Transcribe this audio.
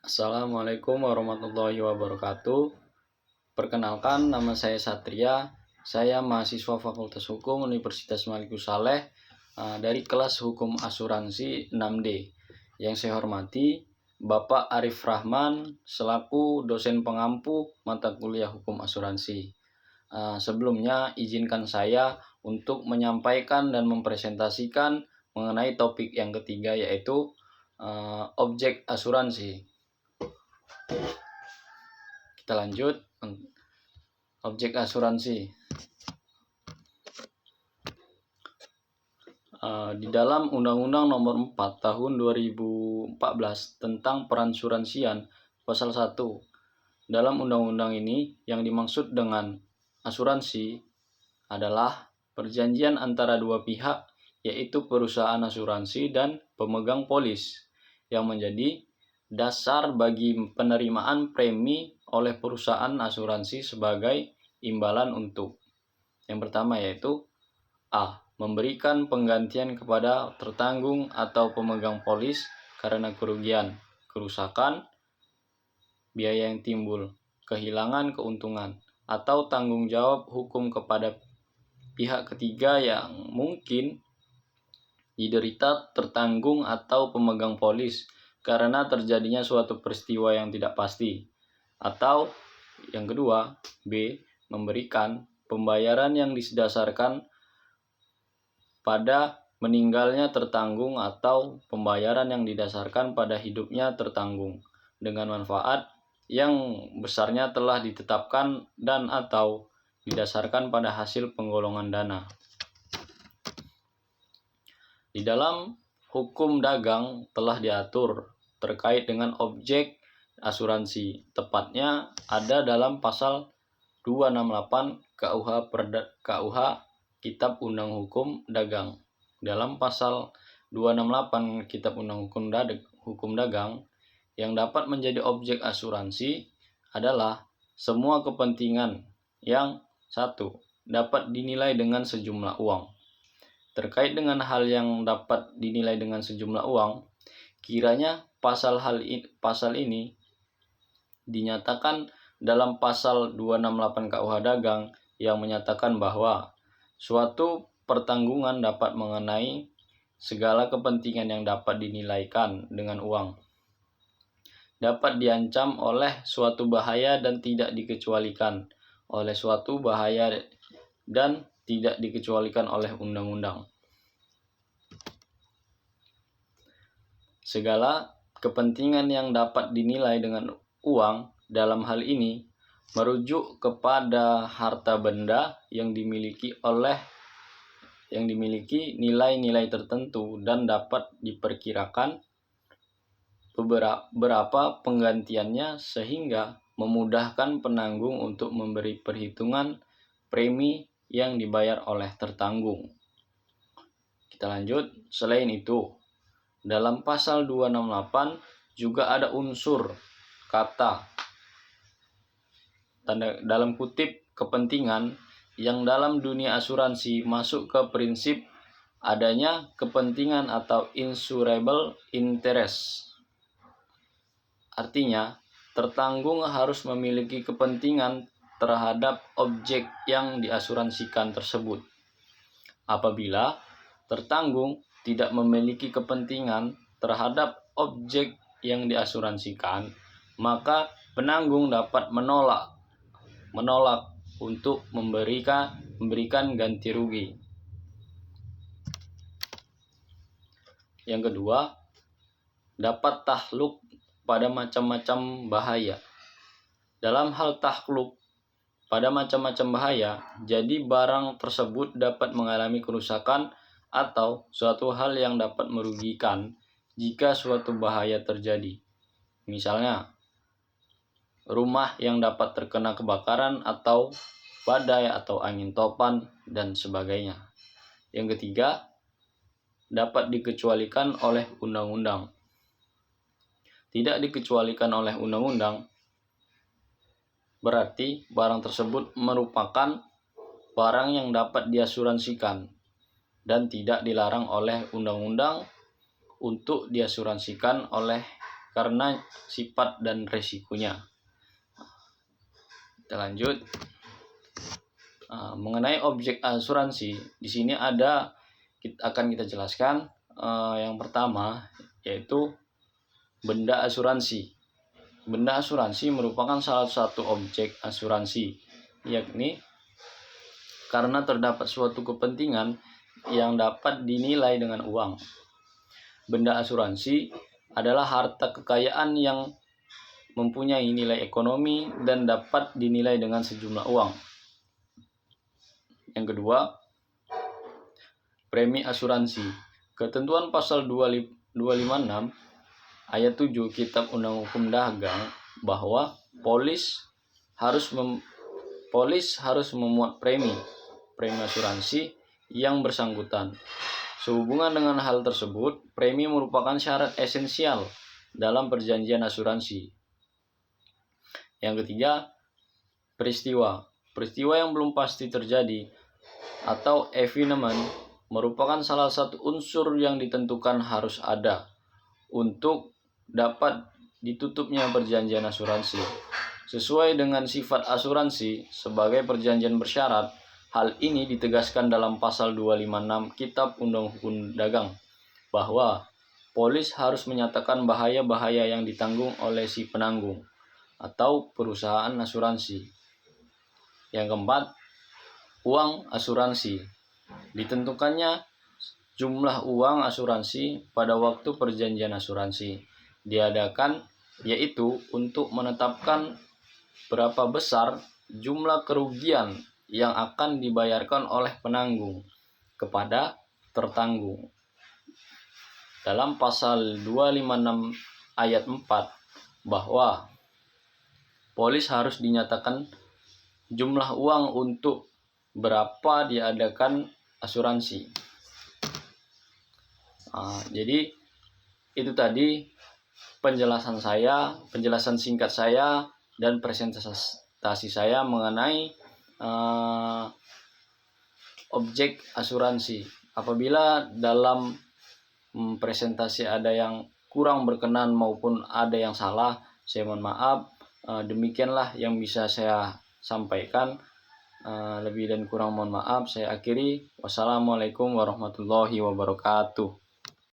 Assalamualaikum warahmatullahi wabarakatuh. Perkenalkan, nama saya Satria. Saya mahasiswa Fakultas Hukum Universitas Maliku Saleh dari kelas Hukum Asuransi 6D. Yang saya hormati Bapak Arif Rahman selaku dosen pengampu mata kuliah Hukum Asuransi. Sebelumnya izinkan saya untuk menyampaikan dan mempresentasikan mengenai topik yang ketiga, yaitu objek asuransi. Kita lanjut. Objek asuransi. Di dalam Undang-Undang Nomor 4 Tahun 2014 tentang peransuransian Pasal 1. Dalam undang-undang ini yang dimaksud dengan asuransi adalah perjanjian antara dua pihak, yaitu perusahaan asuransi dan pemegang polis, yang menjadi dasar bagi penerimaan premi oleh perusahaan asuransi sebagai imbalan untuk yang pertama, yaitu A. Memberikan penggantian kepada tertanggung atau pemegang polis karena kerugian, kerusakan, biaya yang timbul, kehilangan keuntungan, atau tanggung jawab hukum kepada pihak ketiga yang mungkin diderita tertanggung atau pemegang polis karena terjadinya suatu peristiwa yang tidak pasti. Atau yang kedua, B. Memberikan pembayaran yang didasarkan pada meninggalnya tertanggung atau pembayaran yang didasarkan pada hidupnya tertanggung dengan manfaat yang besarnya telah ditetapkan dan atau didasarkan pada hasil penggolongan dana. Di dalam hukum dagang telah diatur terkait dengan objek asuransi, tepatnya ada dalam pasal 268 KUH Kitab Undang Hukum Dagang. Dalam pasal 268 Kitab Undang Hukum Dagang, yang dapat menjadi objek asuransi adalah semua kepentingan yang satu, dapat dinilai dengan sejumlah uang. Terkait dengan hal yang dapat dinilai dengan sejumlah uang, kiranya pasal ini dinyatakan dalam pasal 268 KUH Dagang yang menyatakan bahwa suatu pertanggungan dapat mengenai segala kepentingan yang dapat dinilaikan dengan uang, dapat diancam oleh suatu bahaya dan tidak dikecualikan oleh suatu bahaya dan tidak dikecualikan oleh undang-undang. Segala kepentingan yang dapat dinilai dengan uang dalam hal ini merujuk kepada harta benda yang dimiliki nilai-nilai tertentu dan dapat diperkirakan berapa penggantiannya sehingga memudahkan penanggung untuk memberi perhitungan premi yang dibayar oleh tertanggung. Kita lanjut. Selain itu, dalam pasal 268 juga ada unsur kata dalam kutip kepentingan yang dalam dunia asuransi masuk ke prinsip adanya kepentingan atau insurable interest. Artinya, tertanggung harus memiliki kepentingan terhadap objek yang diasuransikan tersebut. Apabila tertanggung tidak memiliki kepentingan terhadap objek yang diasuransikan, maka penanggung dapat menolak untuk memberikan ganti rugi. Yang kedua, dapat takluk pada macam-macam bahaya. Dalam hal takluk pada macam-macam bahaya, jadi barang tersebut dapat mengalami kerusakan atau suatu hal yang dapat merugikan jika suatu bahaya terjadi. Misalnya, rumah yang dapat terkena kebakaran atau badai atau angin topan dan sebagainya. Yang ketiga, dapat dikecualikan oleh undang-undang. Tidak dikecualikan oleh undang-undang berarti barang tersebut merupakan barang yang dapat diasuransikan dan tidak dilarang oleh undang-undang untuk diasuransikan oleh karena sifat dan resikonya. Kita lanjut. Mengenai objek asuransi, di sini akan kita jelaskan. Yang pertama yaitu benda asuransi. Benda asuransi merupakan salah satu objek asuransi, yakni karena terdapat suatu kepentingan yang dapat dinilai dengan uang. Benda asuransi adalah harta kekayaan yang mempunyai nilai ekonomi dan dapat dinilai dengan sejumlah uang. Yang kedua, premi asuransi. Ketentuan pasal 256 ayat 7 Kitab Undang Hukum Dagang bahwa polis harus memuat premi asuransi yang bersangkutan. Sehubungan dengan hal tersebut, premi merupakan syarat esensial dalam perjanjian asuransi. Yang ketiga, peristiwa. Peristiwa yang belum pasti terjadi atau evenement merupakan salah satu unsur yang ditentukan harus ada untuk dapat ditutupnya perjanjian asuransi. Sesuai dengan sifat asuransi sebagai perjanjian bersyarat, hal ini ditegaskan dalam pasal 256 Kitab Undang Hukum Dagang bahwa polis harus menyatakan bahaya-bahaya yang ditanggung oleh si penanggung atau perusahaan asuransi. Yang keempat, uang asuransi. Ditentukannya jumlah uang asuransi pada waktu perjanjian asuransi diadakan, yaitu untuk menetapkan berapa besar jumlah kerugian yang akan dibayarkan oleh penanggung kepada tertanggung. Dalam pasal 256 ayat 4 bahwa polis harus dinyatakan jumlah uang untuk berapa diadakan asuransi. Jadi itu tadi penjelasan singkat saya dan presentasi saya mengenai objek asuransi. Apabila dalam presentasi ada yang kurang berkenan maupun ada yang salah, saya mohon maaf. Demikianlah yang bisa saya sampaikan. Lebih dan kurang mohon maaf. Saya akhiri. Wassalamualaikum warahmatullahi wabarakatuh.